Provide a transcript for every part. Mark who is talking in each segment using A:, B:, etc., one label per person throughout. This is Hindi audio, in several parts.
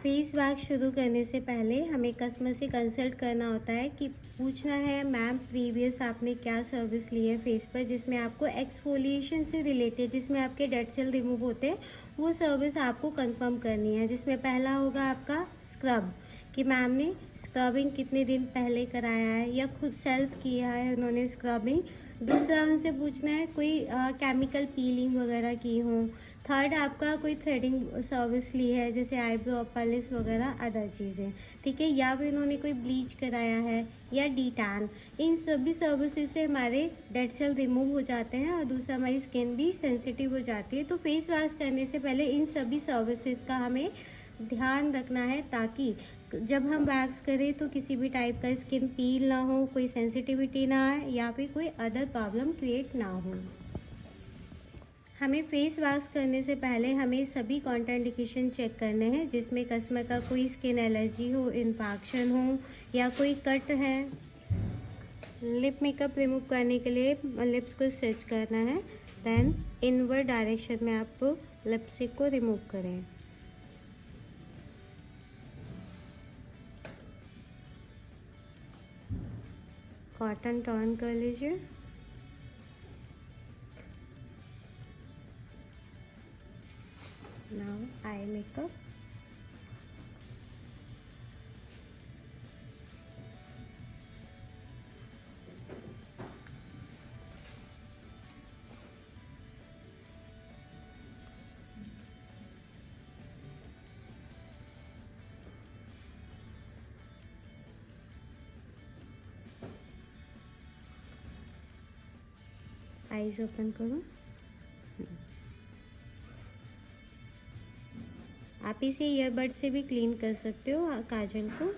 A: फेस वैक्स शुरू करने से पहले हमें कस्टमर से कंसल्ट करना होता है कि पूछना है मैम प्रीवियस आपने क्या सर्विस ली है फेस पर, जिसमें आपको एक्सफोलिएशन से रिलेटेड, जिसमें आपके डेड सेल रिमूव होते हैं, वो सर्विस आपको कंफर्म करनी है। जिसमें पहला होगा आपका स्क्रब, कि मैम ने स्क्रबिंग कितने दिन पहले कराया है या खुद सेल्फ किया है उन्होंने स्क्रबिंग। दूसरा उनसे पूछना है कोई केमिकल पीलिंग वगैरह की हो। थर्ड आपका कोई थ्रेडिंग सर्विस ली है, जैसे आईब्रो पॉलिश वगैरह अदर चीज़ें, ठीक है, या फिर उन्होंने कोई ब्लीच कराया है या डी टैन। इन सभी सर्विसेज से हमारे डेड सेल रिमूव हो जाते हैं और दूसरा हमारी स्किन भी सेंसिटिव हो जाती है। तो फेस वॉश करने से पहले इन सभी सर्विसेज का हमें ध्यान रखना है, ताकि जब हम वैक्स करें तो किसी भी टाइप का स्किन पील ना हो, कोई सेंसिटिविटी ना आए या फिर कोई अदर प्रॉब्लम क्रिएट ना हो। हमें फेस वॉश करने से पहले हमें सभी कॉन्ट्राइंडिकेशन चेक करने हैं, जिसमें कस्टमर का कोई स्किन एलर्जी हो, इन्फेक्शन हो या कोई कट है। लिप मेकअप रिमूव करने के लिए लिप्स को स्ट्रेच करना है, देन इनवर्ड डायरेक्शन में आप लिपस्टिक को रिमूव करें। कॉटन टर्न कर लीजिए। Now eye makeup. Eyes open करो। आप इसे ईयरबड से भी क्लीन कर सकते हो काजल को।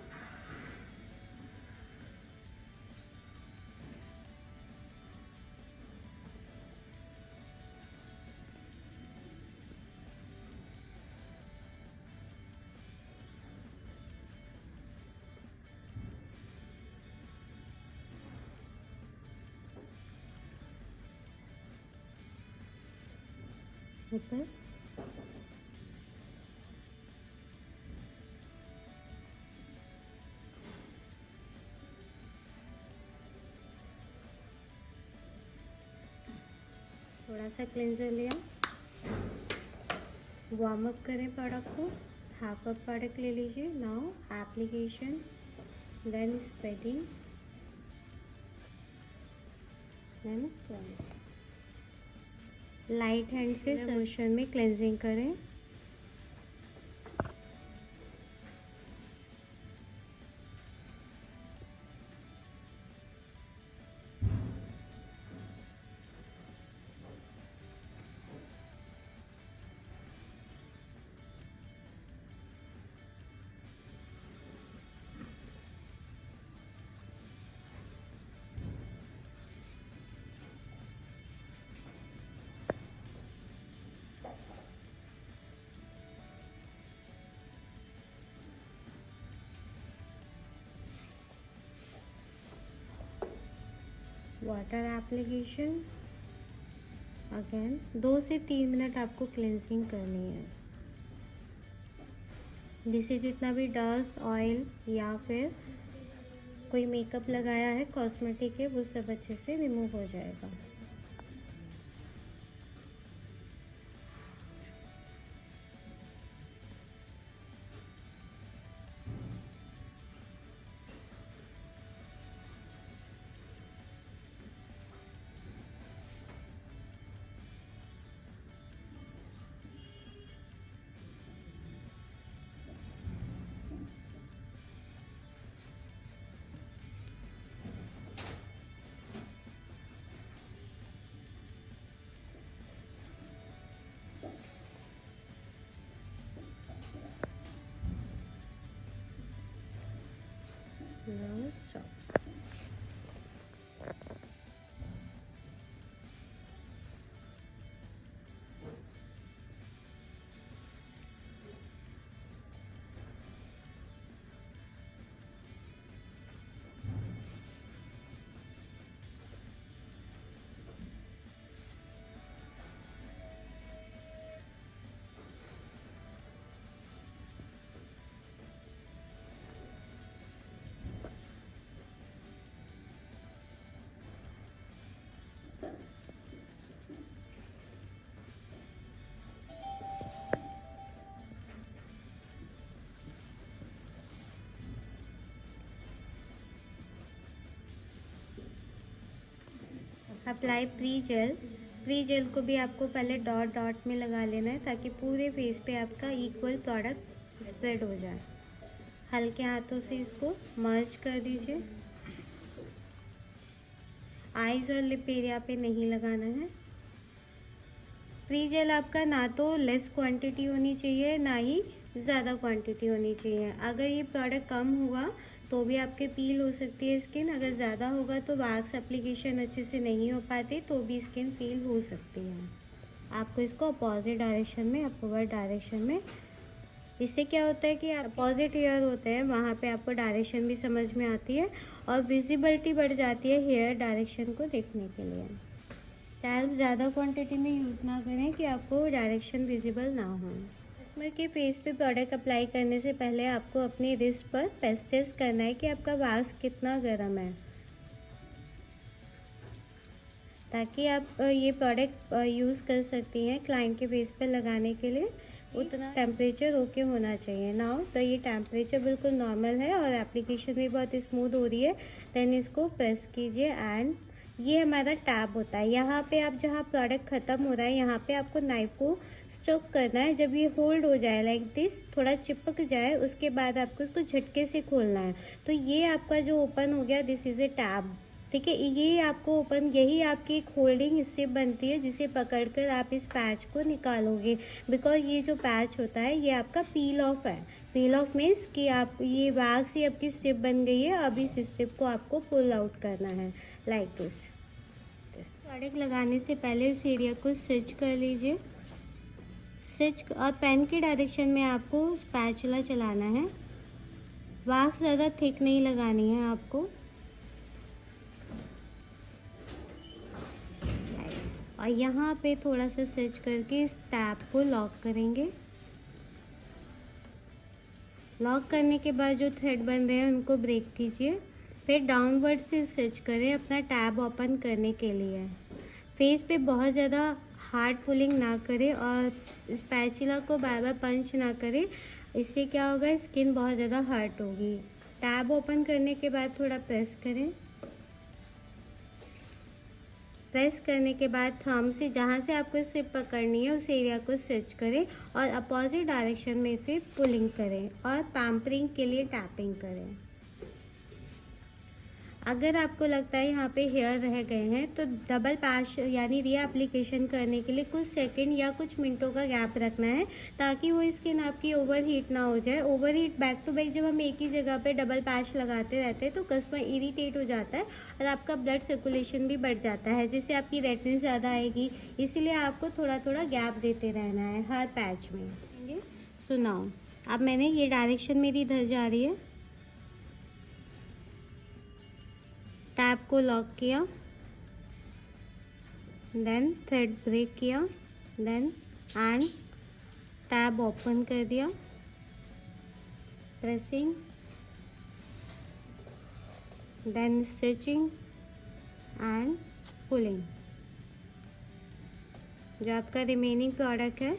A: ऊपर थोड़ा सा क्लेंजर लिया, वार्म अप करें प्रोडक्ट को। हाफ अप प्रोडक्ट ले लीजिए। Now application, then spreading, then light hand से मोशन में क्लेंजिंग करें। वाटर एप्लीकेशन, अगेन 2 से 3 मिनट आपको क्लेंजिंग करनी है, जिससे जितना भी डस्ट, ऑयल या फिर कोई मेकअप लगाया है, कॉस्मेटिक है, वो सब अच्छे से रिमूव हो जाएगा। Now stop. Apply pre gel को भी आपको पहले डॉट डॉट में लगा लेना है ताकि पूरे फेस पे आपका इक्वल प्रोडक्ट स्प्रेड हो जाए। हल्के हाथों से इसको मर्ज कर दीजिए। आईज और लिप एरिया पे नहीं लगाना है। प्री जेल आपका ना तो लेस क्वांटिटी होनी चाहिए ना ही ज़्यादा क्वांटिटी होनी चाहिए। अगर ये प्रोडक्ट कम हुआ तो भी आपके पील हो सकती है स्किन, अगर ज़्यादा होगा तो वैक्स एप्लीकेशन अच्छे से नहीं हो पाती तो भी स्किन पील हो सकती है। आपको इसको अपोजिट डायरेक्शन में, अपवर्ड डायरेक्शन में, इससे क्या होता है कि अपोजिट हेयर होते हैं वहाँ पे आपको डायरेक्शन भी समझ में आती है और विजिबिलिटी बढ़ जाती है हेयर डायरेक्शन को देखने के लिए। टैल्क ज़्यादा क्वांटिटी में यूज़ ना करें कि आपको डायरेक्शन विजिबल ना हो। कस्टमर के फेस पे प्रोडक्ट अप्लाई करने से पहले आपको अपनी रिस्ट पर टेस्ट करना है कि आपका वैक्स कितना गर्म है, ताकि आप ये प्रोडक्ट यूज़ कर सकती हैं क्लाइंट के फेस पे लगाने के लिए। उतना टेम्परेचर ओके होना चाहिए ना हो, तो ये टेम्परेचर बिल्कुल नॉर्मल है और एप्लीकेशन भी बहुत स्मूथ हो रही है। देन इसको प्रेस कीजिए एंड ये हमारा टैब होता है। यहाँ पे आप जहाँ प्रोडक्ट ख़त्म हो रहा है यहाँ पे आपको नाइफ को स्ट्रोक करना है। जब ये होल्ड हो जाए लाइक दिस, थोड़ा चिपक जाए, उसके बाद आपको इसको झटके से खोलना है। तो ये आपका जो ओपन हो गया, दिस इज़ ए टैब। ठीक है, ये आपको ओपन, यही आपकी एक होल्डिंग स्ट्रिप बनती है जिसे पकड़कर आप इस पैच को निकालोगे। बिकॉज ये जो पैच होता है ये आपका पील ऑफ है। पील ऑफ मीन्स कि आप ये वैक्स से आपकी स्ट्रिप बन गई है, अब इस स्ट्रिप को आपको पुल आउट करना है लाइक दिस। प्रोडक्ट लगाने से पहले इस एरिया को स्टिच कर लीजिए। स्टिच और पेन की डायरेक्शन में आपको स्पैचुला चलाना है। वैक्स ज़्यादा थिक नहीं लगानी है आपको। और यहाँ पे थोड़ा सा स्टिच करके इस टैब को लॉक करेंगे। लॉक करने के बाद जो थ्रेड बन रहे हैं उनको ब्रेक कीजिए। फिर डाउनवर्ड से स्टिच करें अपना टैब ओपन करने के लिए। फेस पे बहुत ज़्यादा हार्ड पुलिंग ना करें और स्पैचुला को बार बार पंच ना करें, इससे क्या होगा, स्किन बहुत ज़्यादा हर्ट होगी। टैब ओपन करने के बाद थोड़ा प्रेस करें। प्रेस करने के बाद थंब से जहाँ से आपको स्ट्रिप पकड़नी है उस एरिया को स्टिच करें और अपोजिट डायरेक्शन में से पुलिंग करें और पैम्परिंग के लिए टैपिंग करें। अगर आपको लगता है यहाँ पे हेयर रह गए हैं तो डबल पैच यानी री एप्लीकेशन करने के लिए कुछ सेकंड या कुछ मिनटों का गैप रखना है ताकि वो स्किन आपकी ओवर हीट ना हो जाए। Over heat back to back जब हम एक ही जगह पे डबल पैच लगाते रहते हैं तो कस्टमर इरिटेट हो जाता है और आपका ब्लड सर्कुलेशन भी बढ़ जाता है, जिससे आपकी रेडनेस ज़्यादा आएगी। इसीलिए आपको थोड़ा थोड़ा गैप देते रहना है हर पैच में। सुनाओ, अब मैंने ये डायरेक्शन मेरी इधर जा रही है, टैब को लॉक किया, देन थ्रेड ब्रेक किया, देन एंड टैब ओपन कर दिया, pressing, then stitching and pulling. जो आपका रिमेनिंग प्रोडक्ट है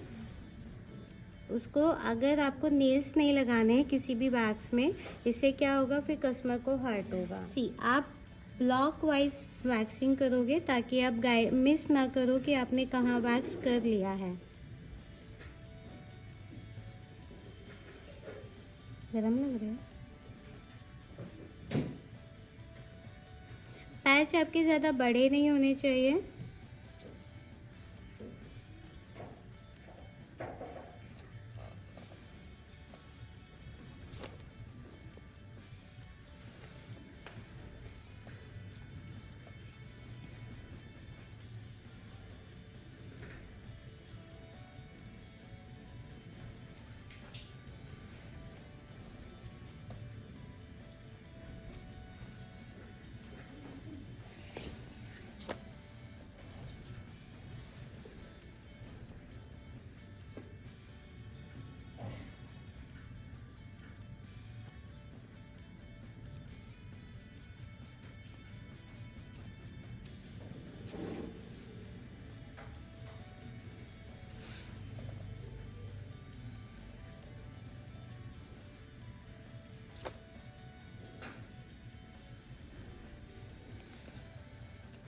A: उसको, अगर आपको नेल्स नहीं लगाने हैं किसी भी वैक्स में, इससे क्या होगा, फिर कस्टमर को हर्ट होगा। आप ब्लॉक वाइज वैक्सिंग करोगे ताकि आप मिस ना करो कि आपने कहाँ वैक्स कर लिया है। गरम लग रहा है। पैच आपके ज़्यादा बड़े नहीं होने चाहिए।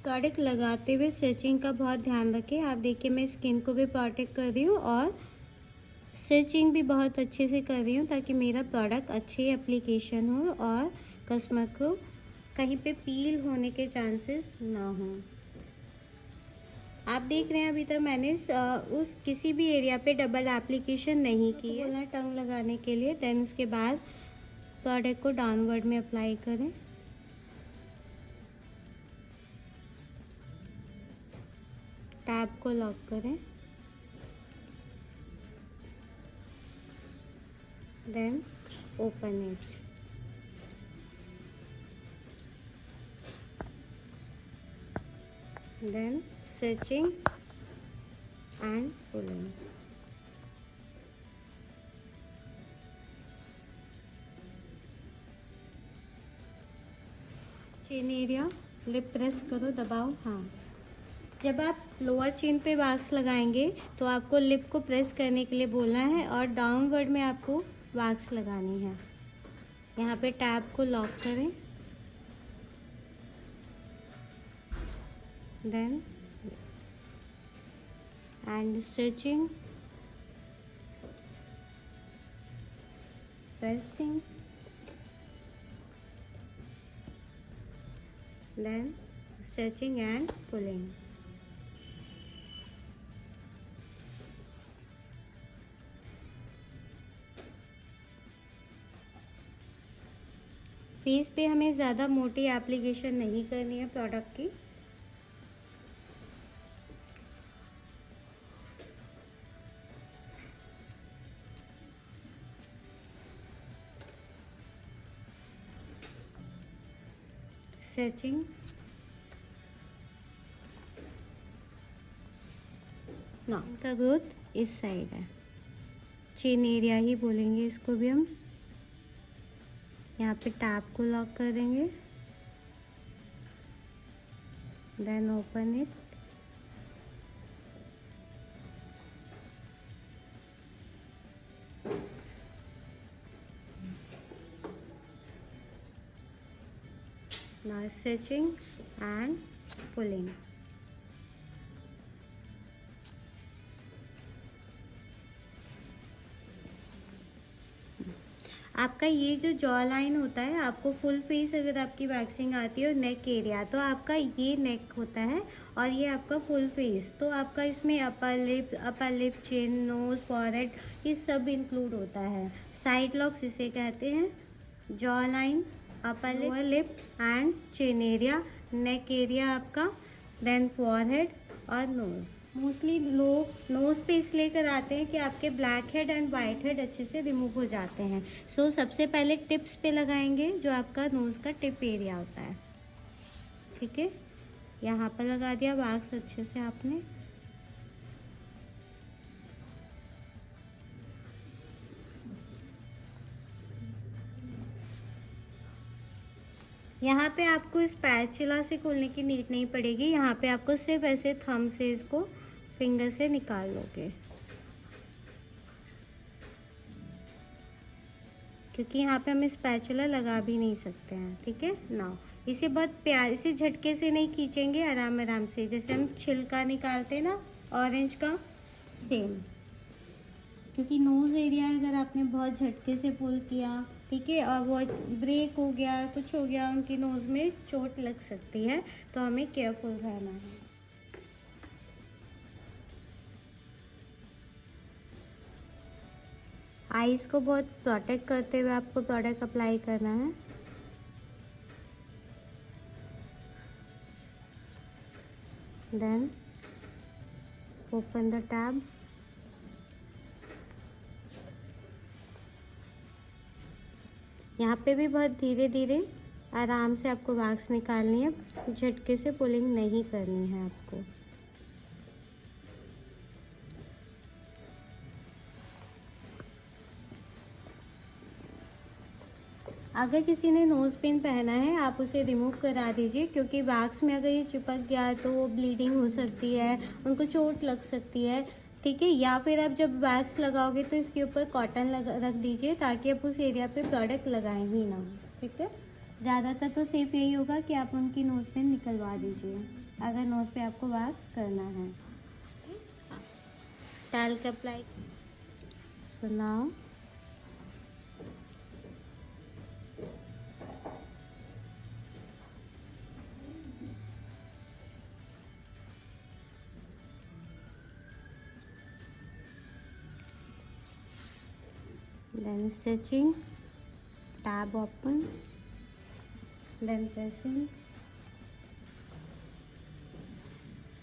A: प्रोडक्ट लगाते हुए स्टिचिंग का बहुत ध्यान रखें। आप देखिए मैं स्किन को भी प्रोटेक्ट कर रही हूँ और स्टिचिंग भी बहुत अच्छे से कर रही हूँ ताकि मेरा प्रोडक्ट अच्छे एप्लीकेशन हो और कस्टमर को कहीं पे पील होने के चांसेस ना हो। आप देख रहे हैं अभी तक मैंने उस किसी भी एरिया पे डबल एप्लीकेशन नहीं की है। टंग लगाने के लिए देन उसके बाद प्रोडक्ट को डाउनवर्ड में अप्लाई करें। टैब को लॉक करें, then open it. Then stitching and pulling. Chin area lip press करो, दबाओ। हाँ, जब आप लोअर चेन पे वैक्स लगाएंगे तो आपको लिप को प्रेस करने के लिए बोलना है और डाउनवर्ड में आपको वैक्स लगानी है। यहाँ पे टैब को लॉक करें, then and stitching, pressing, then stitching and pulling. Face पे हमें ज़्यादा मोटी एप्लीकेशन नहीं करनी है प्रोडक्ट की। स्ट्रेचिंग, ना का ग्रोथ इस साइड है, चेन एरिया ही बोलेंगे इसको भी हम। यहाँ पे टैब को लॉक करेंगे, then open it. Now stitching and pulling. आपका ये जो जॉ लाइन होता है, आपको फुल फेस अगर आपकी वैक्सिंग आती है और नेक एरिया, तो आपका ये नेक होता है और ये आपका फुल फेस। तो आपका इसमें अपर लिप, चिन, नोज, फॉरहेड, ये सब इंक्लूड होता है। साइड लॉक्स इसे कहते हैं। Jaw line, upper lip and chin area, neck area आपका, देन फॉरहेड और नोज। मोस्टली लोग नोज़ पे इसलिए कराते हैं कि आपके black head and white head अच्छे से रिमूव हो जाते हैं। सो सबसे पहले टिप्स पे लगाएंगे जो आपका नोज़ का टिप एरिया होता है। ठीक है, यहाँ पर लगा दिया वैक्स अच्छे से आपने। यहाँ पे आपको स्पैचुला से खोलने की नीड नहीं पड़ेगी। यहाँ पे आपको सिर्फ ऐसे थंब से इसको फिंगर से निकाल लोगे, क्योंकि यहाँ पे हम स्पैचुला लगा भी नहीं सकते हैं। ठीक है ना, इसे बहुत प्यार से झटके से नहीं खींचेंगे, आराम आराम से, जैसे हम छिलका निकालते हैं ना ऑरेंज का, सेम। क्योंकि नोज़ एरिया अगर आपने बहुत झटके से पुल किया, ठीक है, और वो ब्रेक हो गया, कुछ हो गया, उनकी नोज़ में चोट लग सकती है, तो हमें केयरफुल रहना है। आईज को बहुत प्रोटेक्ट करते हुए आपको प्रोडक्ट अप्लाई करना है। देन ओपन द टैब, यहाँ पे भी बहुत धीरे धीरे आराम से आपको वैक्स निकालनी है, झटके से पुलिंग नहीं करनी है आपको। अगर किसी ने नोज़ पिन पहना है आप उसे रिमूव करा दीजिए, क्योंकि वैक्स में अगर ये चिपक गया तो वो ब्लीडिंग हो सकती है, उनको चोट लग सकती है। ठीक है, या फिर आप जब वैक्स लगाओगे तो इसके ऊपर कॉटन रख दीजिए ताकि आप उस एरिया पे प्रोडक्ट लगाएं ही ना। ठीक है, ज़्यादातर तो सिर्फ यही होगा कि आप उनकी नोज़ पे निकलवा दीजिए अगर नोज़ पे आपको वैक्स करना है। Talc apply. So now then stitching, tab open, then pressing,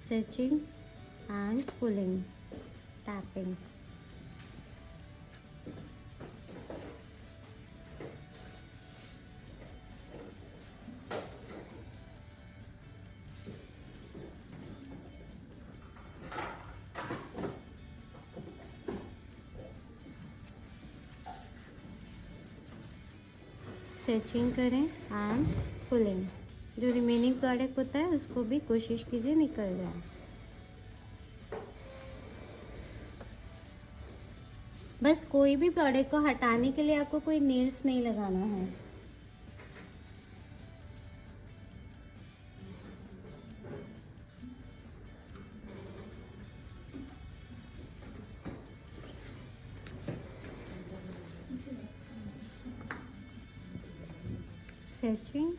A: stitching and pulling, tapping. Stitching करें एंड पुलिंग। जो रिमेनिंग प्रोडक्ट होता है उसको भी कोशिश कीजिए निकल जाए। बस कोई भी प्रोडक्ट को हटाने के लिए आपको कोई नेल्स नहीं लगाना है। स्टिचिंग,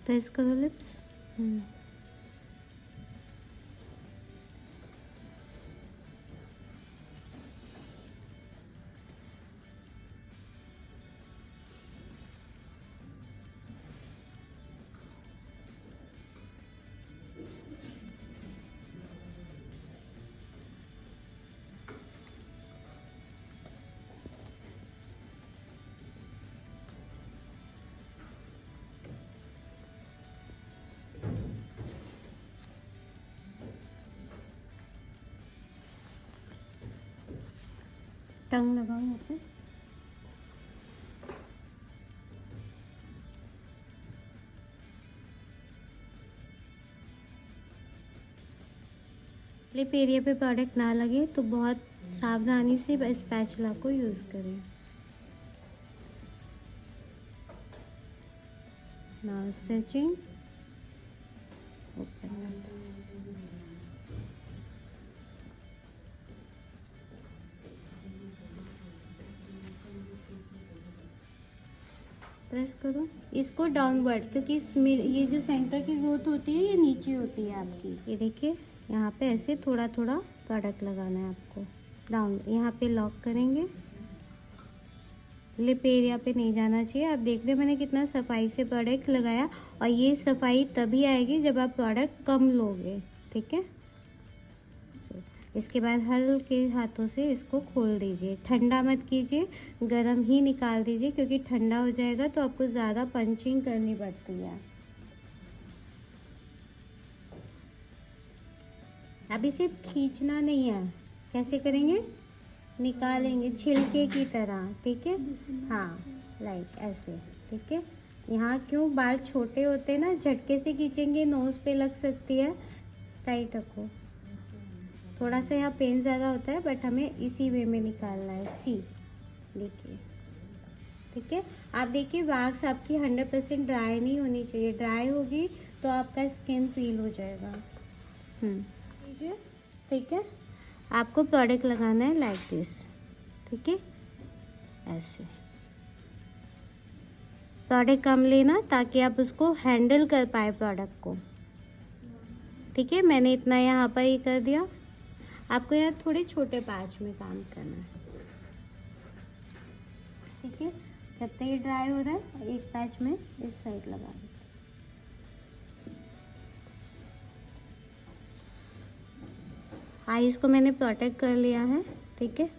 A: प्रेस करो लिप्स। टंग लगाओ यहाँ पे। लिप एरिया पे प्रोडक्ट ना लगे तो बहुत सावधानी से स्पैचुला को यूज़ करें। नाउ स्टिचिंग, ओपन, प्रेस करो इसको डाउनवर्ड, क्योंकि ये जो सेंटर की ग्रोथ होती है ये नीचे होती है आपकी। ये देखिए यहाँ पे ऐसे थोड़ा थोड़ा प्रोडक्ट लगाना है आपको। डाउन यहाँ पे लॉक करेंगे लिप एरिया पे नहीं जाना चाहिए। आप देख रहे हो मैंने कितना सफाई से प्रोडक्ट लगाया, और ये सफाई तभी आएगी जब आप प्रोडक्ट कम लोगे, ठीक है। इसके बाद हल्के हाथों से इसको खोल दीजिए, ठंडा मत कीजिए, गरम ही निकाल दीजिए, क्योंकि ठंडा हो जाएगा तो आपको ज़्यादा पंचिंग करनी पड़ती है। अब इसे खींचना नहीं है, कैसे करेंगे, निकालेंगे छिलके की तरह, ठीक है। हाँ, लाइक ऐसे, ठीक है। यहाँ क्यों बाल छोटे होते हैं ना, झटके से खींचेंगे नोज़ पे लग सकती है, टाइट रखो। थोड़ा सा यहाँ पेन ज़्यादा होता है, बट हमें इसी वे में निकालना है, सी, देखिए, ठीक है। आप देखिए वैक्स आपकी 100% ड्राई नहीं होनी चाहिए, ड्राई होगी तो आपका स्किन पील हो जाएगा। लीजिए, ठीक है। आपको प्रोडक्ट लगाना है लाइक दिस, ठीक है, ऐसे। प्रोडक्ट कम लेना ताकि आप उसको हैंडल कर पाए प्रोडक्ट को, ठीक है। मैंने इतना यहाँ पर ही कर दिया। आपको यहाँ थोड़े छोटे पैच में काम करना है, ठीक है। जब तक ये ड्राई हो रहा है एक पैच में इस साइड लगा दें। आईज को मैंने प्रोटेक्ट कर लिया है, ठीक है।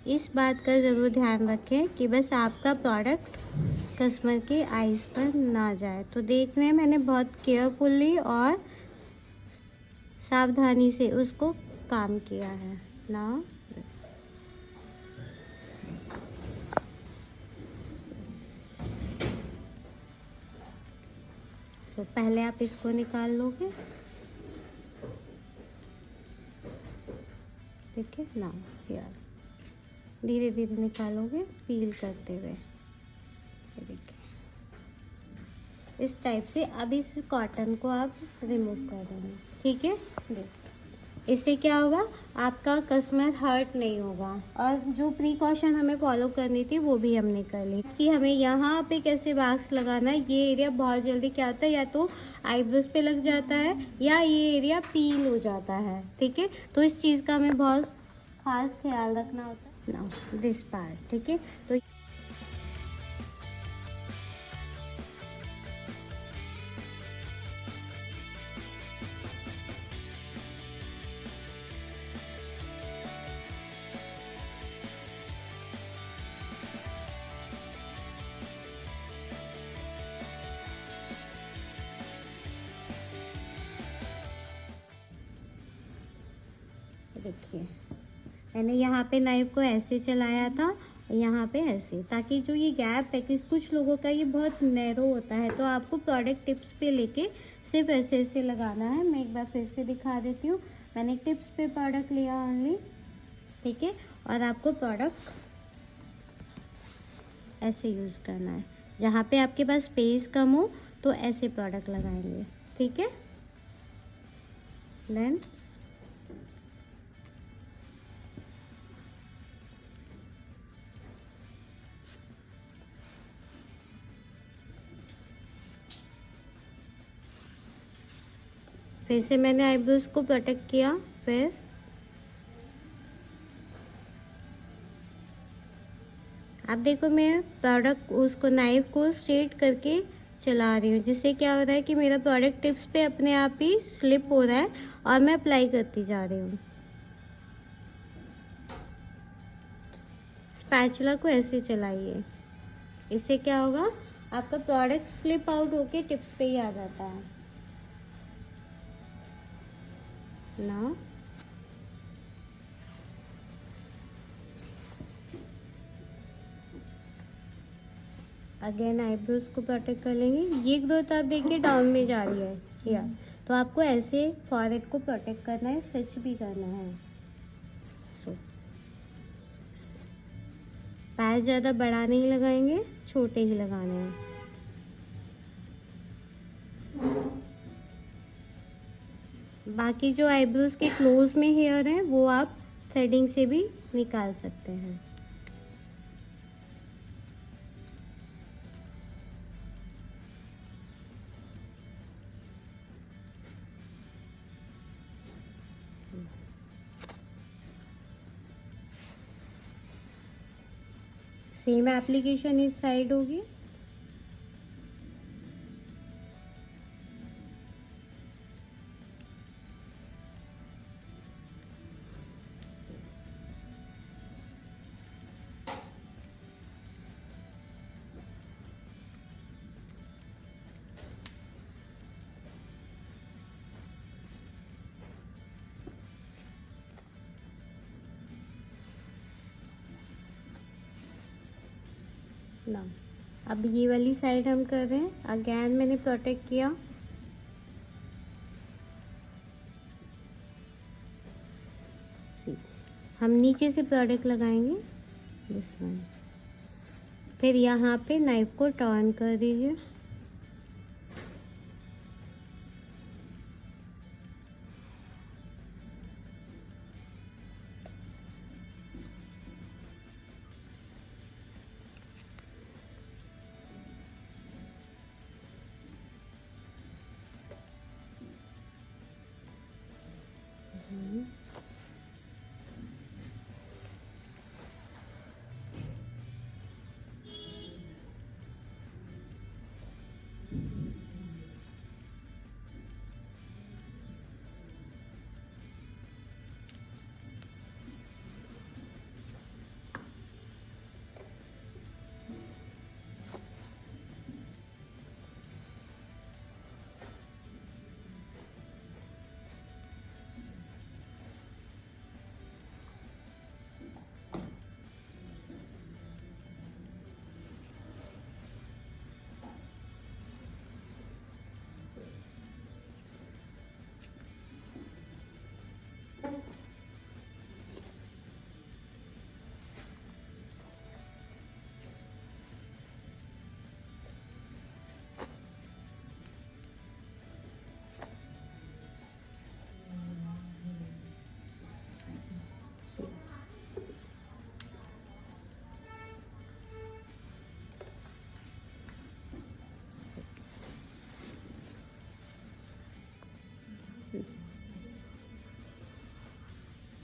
A: इस बात का ज़रूर ध्यान रखें कि बस आपका प्रोडक्ट कस्टमर के आईज पर ना जाए। तो देख रहे हैं मैंने बहुत केयरफुली और सावधानी से उसको काम किया है ना। सो पहले आप इसको निकाल लोगे, ठीक है ना, यार धीरे धीरे निकालोगे पील करते हुए, देखिए इस टाइप से। अब इस कॉटन को आप रिमूव कर देंगे, ठीक है। देखिए इससे क्या होगा, आपका कस्टमर हर्ट नहीं होगा, और जो प्रिकॉशन हमें फॉलो करनी थी वो भी हमने कर ली, कि हमें यहाँ पे कैसे वैक्स लगाना है। ये एरिया बहुत जल्दी क्या होता है, या तो आईब्रोज पे लग जाता है या ये एरिया पील हो जाता है, ठीक है। तो इस चीज़ का हमें बहुत खास ख्याल रखना होता है ना, दिस पार्ट, ठीक है। तो देखिए मैंने यहाँ पे नाइफ को ऐसे चलाया था, यहाँ पे ऐसे, ताकि जो ये गैप है कि कुछ लोगों का ये बहुत नैरो होता है, तो आपको प्रोडक्ट टिप्स पे लेके सिर्फ ऐसे ऐसे लगाना है। मैं एक बार फिर से दिखा देती हूँ। मैंने टिप्स पे प्रोडक्ट लिया ओनली, ठीक है, और आपको प्रोडक्ट ऐसे यूज़ करना है। जहाँ पे आपके पास स्पेस कम हो तो ऐसे प्रोडक्ट लगाएंगे, ठीक है। देन फिर से मैंने आईब्रोज को प्रोटेक्ट किया, फिर आप देखो मैं प्रोडक्ट उसको नाइफ को स्ट्रेट करके चला रही हूँ, जिससे क्या हो रहा है कि मेरा प्रोडक्ट टिप्स पे अपने आप ही स्लिप हो रहा है और मैं अप्लाई करती जा रही हूँ। स्पैचुला को ऐसे चलाइए, इससे क्या होगा, आपका प्रोडक्ट स्लिप आउट होके टिप्स पे ही आ जाता है ना। अगेन आईब्रोज को प्रोटेक्ट कर लेंगे। ये ग्रोथ आप देखिए डाउन में जा रही है या, तो आपको ऐसे फॉरहेड को प्रोटेक्ट करना है, सच भी करना है। सो पैच ज़्यादा बड़ा नहीं लगाएंगे, छोटे ही लगाने हैं। बाकी जो आईब्रोज के क्लोज में हेयर है वो आप थ्रेडिंग से भी निकाल सकते हैं। सेम एप्लीकेशन इस साइड होगी। ना अब ये वाली साइड हम कर रहे हैं। अगेन मैंने प्रोटेक्ट किया। हम नीचे से प्रोडक्ट लगाएंगे दिस वन। फिर यहाँ पे नाइफ को टर्न कर दीजिए।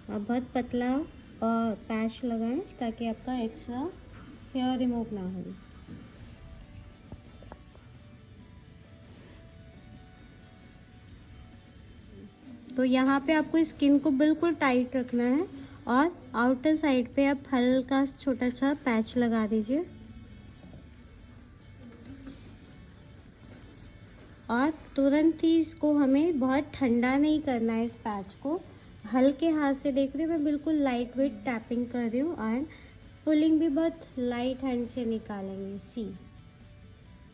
A: अब बहुत पतला और पैच लगाएं ताकि आपका एक्स्ट्रा हेयर रिमूव ना हो। तो यहाँ पे आपको स्किन को बिल्कुल टाइट रखना है और आउटर साइड पे आप हल्का छोटा सा पैच लगा दीजिए। और तुरंत ही इसको हमें बहुत ठंडा नहीं करना है। इस पैच को हल्के हाथ से, देख रहे हो मैं बिल्कुल लाइट वेट टैपिंग कर रही हूँ एंड पुलिंग भी बहुत लाइट हैंड से निकालेंगे। सी,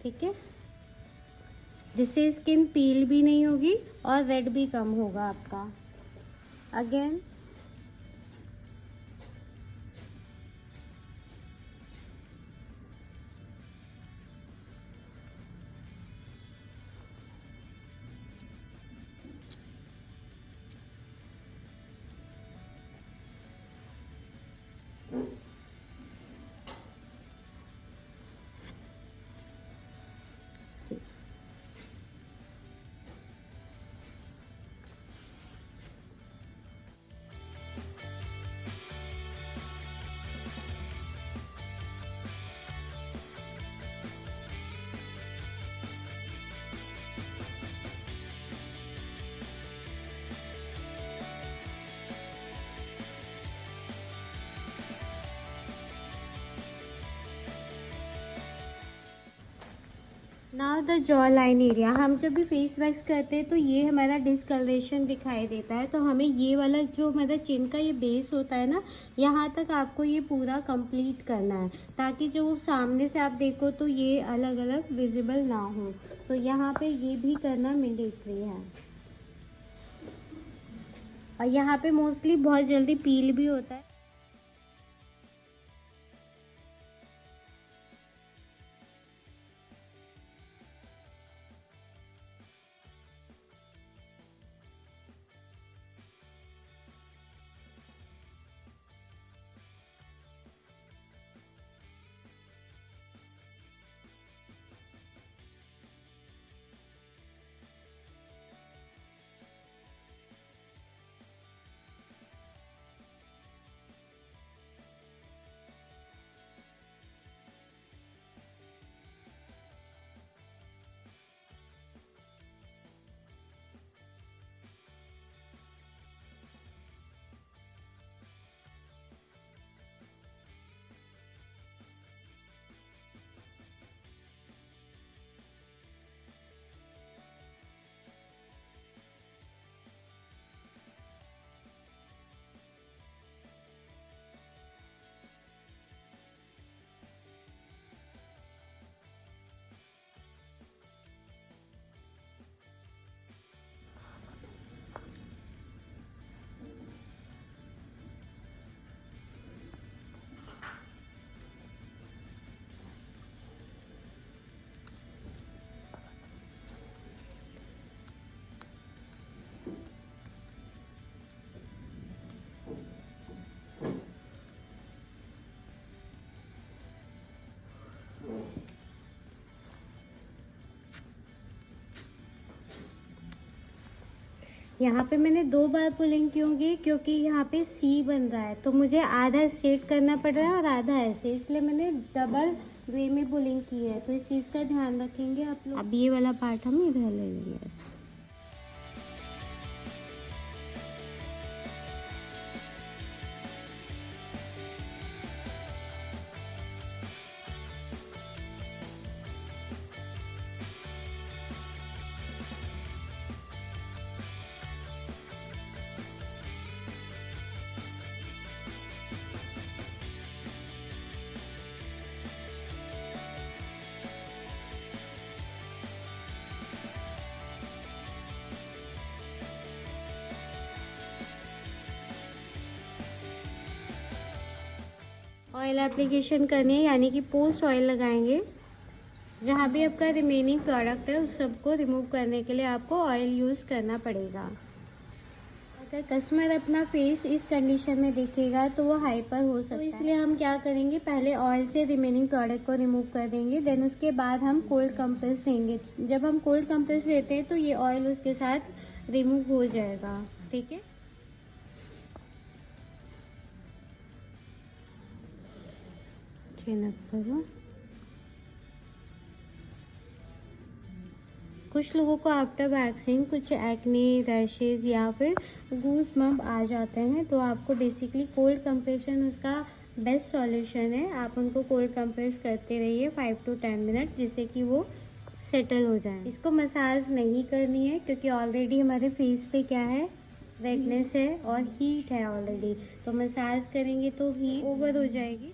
A: ठीक है, जिससे स्किन पील भी नहीं होगी और रेड भी कम होगा आपका। Again now the jaw line area. हम जब भी फेस वैक्स करते हैं तो ये हमारा डिस्कलरेशन दिखाई देता है, तो हमें ये वाला जो हमारा चिन का ये बेस होता है ना, यहाँ तक आपको ये पूरा कंप्लीट करना है ताकि जो सामने से आप देखो तो ये अलग अलग विजिबल ना हो। तो यहाँ पे ये भी करना मैंडेटरी है। और यहाँ पे मोस्टली बहुत जल्दी पील भी होता है। यहाँ पे मैंने 2 बार पुलिंग क्यों की, क्योंकि यहाँ पे सी बन रहा है तो मुझे आधा स्ट्रेट करना पड़ रहा है और आधा ऐसे, इसलिए मैंने डबल वे में पुलिंग की है। तो इस चीज़ का ध्यान रखेंगे आप लोग। अब ये वाला पार्ट हम इधर ले लेंगे। ऑयल एप्लीकेशन करनी है, यानी कि पोस्ट ऑयल लगाएंगे। जहाँ भी आपका रिमेनिंग प्रोडक्ट है उस सबको रिमूव करने के लिए आपको ऑयल यूज़ करना पड़ेगा। अगर कस्टमर अपना फेस इस कंडीशन में देखेगा तो वो हाइपर हो सकता है, तो इसलिए हम क्या करेंगे, पहले ऑयल से रिमेनिंग प्रोडक्ट को रिमूव कर देंगे, देन उसके बाद हम कोल्ड कंप्रेस देंगे। जब हम कोल्ड कंप्रेस देते हैं तो ये ऑयल उसके साथ रिमूव हो जाएगा। ठीक है, करो। कुछ लोगों को आफ्टर वैक्सिंग कुछ एक्ने, रैशेज या फिर गूज बम्प आ जाते हैं, तो आपको बेसिकली कोल्ड कंप्रेशन उसका बेस्ट सॉल्यूशन है। आप उनको कोल्ड कंप्रेस करते रहिए 5 to 10 मिनट, जिससे कि वो सेटल हो जाए। इसको मसाज नहीं करनी है क्योंकि ऑलरेडी हमारे फेस पे क्या है, रेडनेस है और हीट है ऑलरेडी, तो मसाज करेंगे तो हीट ओवर हो जाएगी।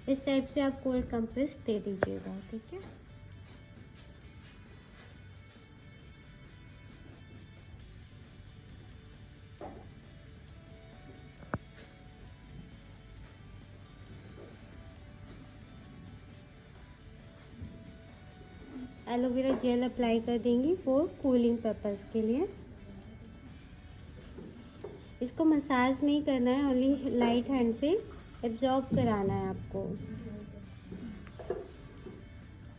A: इस टाइप से आप कोल्ड कंप्रेस दे दीजिएगा। ठीक है, एलोवेरा जेल अप्लाई कर देंगी फॉर कूलिंग पर्पस के लिए। इसको मसाज नहीं करना है, ओनली लाइट हैंड से एब्जॉर्ब कराना है आपको।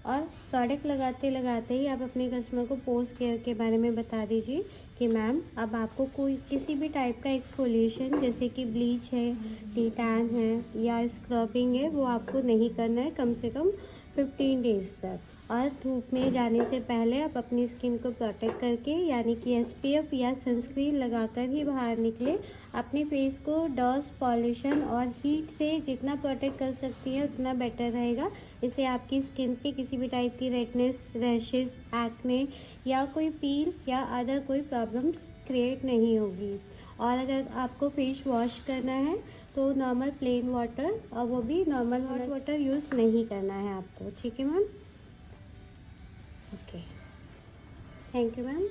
A: और प्रोडक्ट लगाते लगाते ही आप अपने कस्टमर को पोस्ट केयर के बारे में बता दीजिए कि मैम अब आपको कोई किसी भी टाइप का एक्सफोलिएशन जैसे कि ब्लीच है, टी-टैन है या स्क्रबिंग है, वो आपको नहीं करना है कम से कम 15 डेज तक। और धूप में जाने से पहले आप अपनी स्किन को प्रोटेक्ट करके, यानी कि SPF या सनस्क्रीन लगाकर ही बाहर निकले। अपने फेस को डस्ट, पॉल्यूशन और हीट से जितना प्रोटेक्ट कर सकती है उतना बेटर रहेगा। इससे आपकी स्किन पे किसी भी टाइप की रेडनेस, रैशेज, एक्ने या कोई पील या अदर कोई प्रॉब्लम्स क्रिएट नहीं होगी। और अगर आपको फेस वॉश करना है तो नॉर्मल प्लेन वाटर, और वो भी नॉर्मल हॉट वाटर यूज़ नहीं करना है आपको। ठीक है ma'am, okay, thank you ma'am.